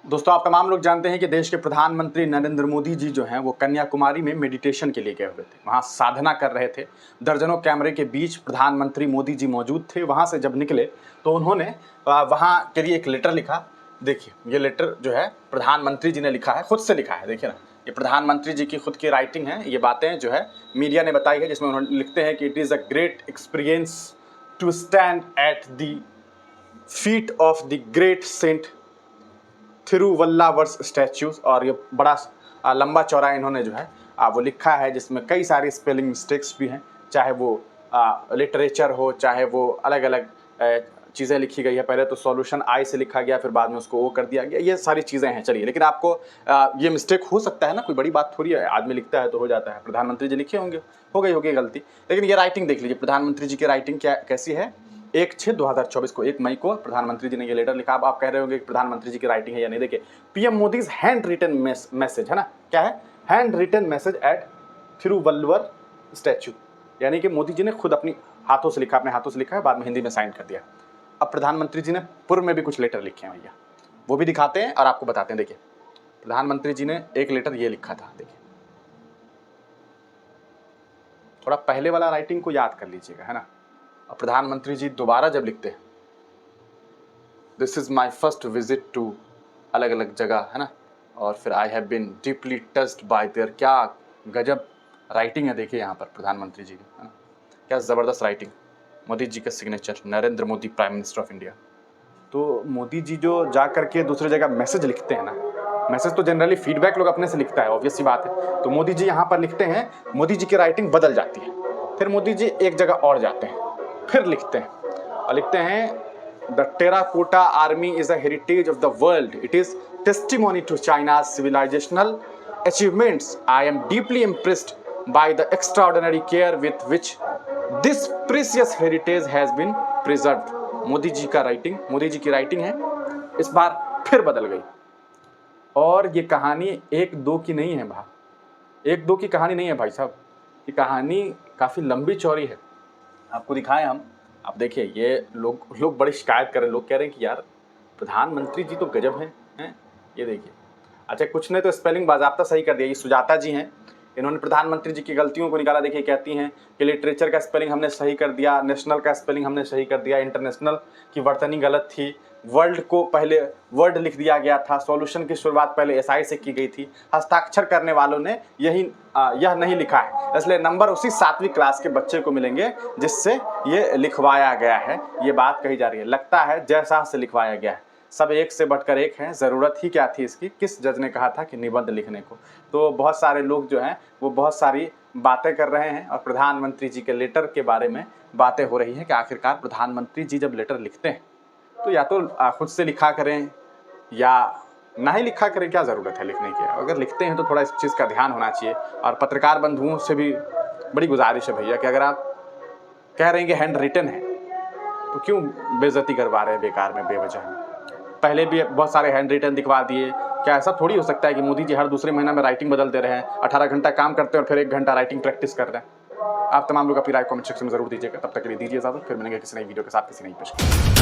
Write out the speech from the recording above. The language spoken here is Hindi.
दोस्तों, आप तमाम लोग जानते हैं कि देश के प्रधानमंत्री नरेंद्र मोदी जी जो हैं वो कन्याकुमारी में मेडिटेशन के लिए गए हुए थे। वहाँ साधना कर रहे थे। दर्जनों कैमरे के बीच प्रधानमंत्री मोदी जी मौजूद थे। वहाँ से जब निकले तो उन्होंने वहाँ के लिए एक लेटर लिखा। देखिए, ये लेटर जो है प्रधानमंत्री जी ने लिखा है, खुद से लिखा है। देखिए ना, ये प्रधानमंत्री जी की खुद की राइटिंग है। ये बातें जो है मीडिया ने बताई है, जिसमें उन्होंने लिखते हैं कि it is a great experience to stand at the feet of the great saint Thiruvalluvar's statues. और ये बड़ा लंबा चौड़ा इन्होंने जो है वो लिखा है, जिसमें कई सारी स्पेलिंग मिस्टेक्स भी हैं, चाहे वो लिटरेचर हो, चाहे वो अलग अलग चीज़ें लिखी गई है। पहले तो सॉल्यूशन आई से लिखा गया, फिर बाद में उसको ओ कर दिया गया। ये सारी चीज़ें हैं। चलिए, लेकिन आपको ये मिस्टेक हो सकता है ना, कोई बड़ी बात थोड़ी है, आदमी लिखता है तो हो जाता है। प्रधानमंत्री जी लिखे होंगे, हो गई होगी गलती। लेकिन ये राइटिंग देख लीजिए, प्रधानमंत्री जी की राइटिंग क्या कैसी है। 1/6/2024 को, 1 मई को प्रधानमंत्री जी ने ये लेटर लिखा। अब आप कह रहे होंगे कि प्रधानमंत्री जी की राइटिंग है या नहीं। देखिए, PM Modi's hand written message है ना, क्या है, hand written message at Thiruvalluvar statue, यानी कि मोदी जी ने खुद अपने हाथों से लिखा है, बाद में हिंदी में साइन कर दिया। अब प्रधानमंत्री जी ने पूर्व में भी कुछ लेटर लिखे हैं भैया, वो भी दिखाते हैं और आपको बताते हैं। देखिए, प्रधानमंत्री जी ने एक लेटर ये लिखा था। देखिए, थोड़ा पहले वाला राइटिंग को याद कर लीजिएगा, है ना। और प्रधानमंत्री जी दोबारा जब लिखते हैं, this is my first visit to, अलग अलग जगह, है ना, और फिर I have been deeply touched by there. क्या गजब राइटिंग है, देखिए यहाँ पर प्रधानमंत्री जी की, है ना, क्या ज़बरदस्त राइटिंग। मोदी जी का signature, Narendra Modi prime minister of India. तो मोदी जी जो जा करके दूसरी जगह मैसेज लिखते हैं ना, मैसेज तो जनरली फीडबैक लोग अपने से लिखता है, ऑब्वियस सी बात है। तो मोदी जी यहाँ पर लिखते हैं, मोदी जी की राइटिंग बदल जाती है। फिर मोदी जी एक जगह और जाते हैं, फिर लिखते हैं और लिखते हैं, the terracotta army is a heritage of the world, it is testimony to China's civilizational achievements. I am deeply impressed by the extraordinary care with which this precious heritage has been preserved. Modi ji की राइटिंग है, इस बार फिर बदल गई। और ये कहानी एक दो की नहीं है भाई, एक दो की कहानी नहीं है भाई साहब, ये कहानी काफ़ी लंबी चौड़ी है। आपको दिखाएं हम, आप देखिए, ये लोग बड़ी शिकायत कर रहे हैं। लोग कह रहे हैं कि यार प्रधानमंत्री जी तो गजब हैं। ये देखिए, अच्छा, कुछ ने तो स्पेलिंग बाज़ाब्ता सही कर दिया। ये सुजाता जी हैं, इन्होंने प्रधानमंत्री जी की गलतियों को निकाला। देखिए, कहती हैं कि लिटरेचर का स्पेलिंग हमने सही कर दिया, नेशनल का स्पेलिंग हमने सही कर दिया, इंटरनेशनल की वर्तनी गलत थी, वर्ल्ड को पहले वर्ड लिख दिया गया था, सॉल्यूशन की शुरुआत पहले एसआई से की गई थी, हस्ताक्षर करने वालों ने यह नहीं लिखा है, इसलिए नंबर उसी 7वीं क्लास के बच्चे को मिलेंगे जिससे ये लिखवाया गया है। ये बात कही जा रही है, लगता है जैसा से लिखवाया गया है। सब एक से बढ़कर एक हैं, ज़रूरत ही क्या थी इसकी, किस जज ने कहा था कि निबंध लिखने को। तो बहुत सारे लोग जो हैं वो बहुत सारी बातें कर रहे हैं और प्रधानमंत्री जी के लेटर के बारे में बातें हो रही हैं कि आखिरकार प्रधानमंत्री जी जब लेटर लिखते हैं तो या तो खुद से लिखा करें या ना ही लिखा करें। क्या ज़रूरत है लिखने की, अगर लिखते हैं तो थोड़ा इस चीज़ का ध्यान होना चाहिए। और पत्रकार बंधुओं से भी बड़ी गुजारिश है भैया कि अगर आप कह रहे हैं कि हैंड रिटन है तो क्यों बेइज्जती करवा रहे हैं बेकार में, बेवजह में। पहले भी बहुत सारे हैंड रिटन दिखवा दिए। क्या ऐसा थोड़ी हो सकता है कि मोदी जी हर दूसरे महीना में राइटिंग बदलते रहे हैं, 18 घंटा काम करते हैं और फिर 1 घंटा राइटिंग प्रैक्टिस कर रहे हैं। आप तमाम लोग अपनी राय कमेंट सेक्शन में जरूर दीजिएगा। तब तक के लिए दीजिए इजाजत, फिर मिलेंगे किसी नई वीडियो के साथ, किसी नई पेश।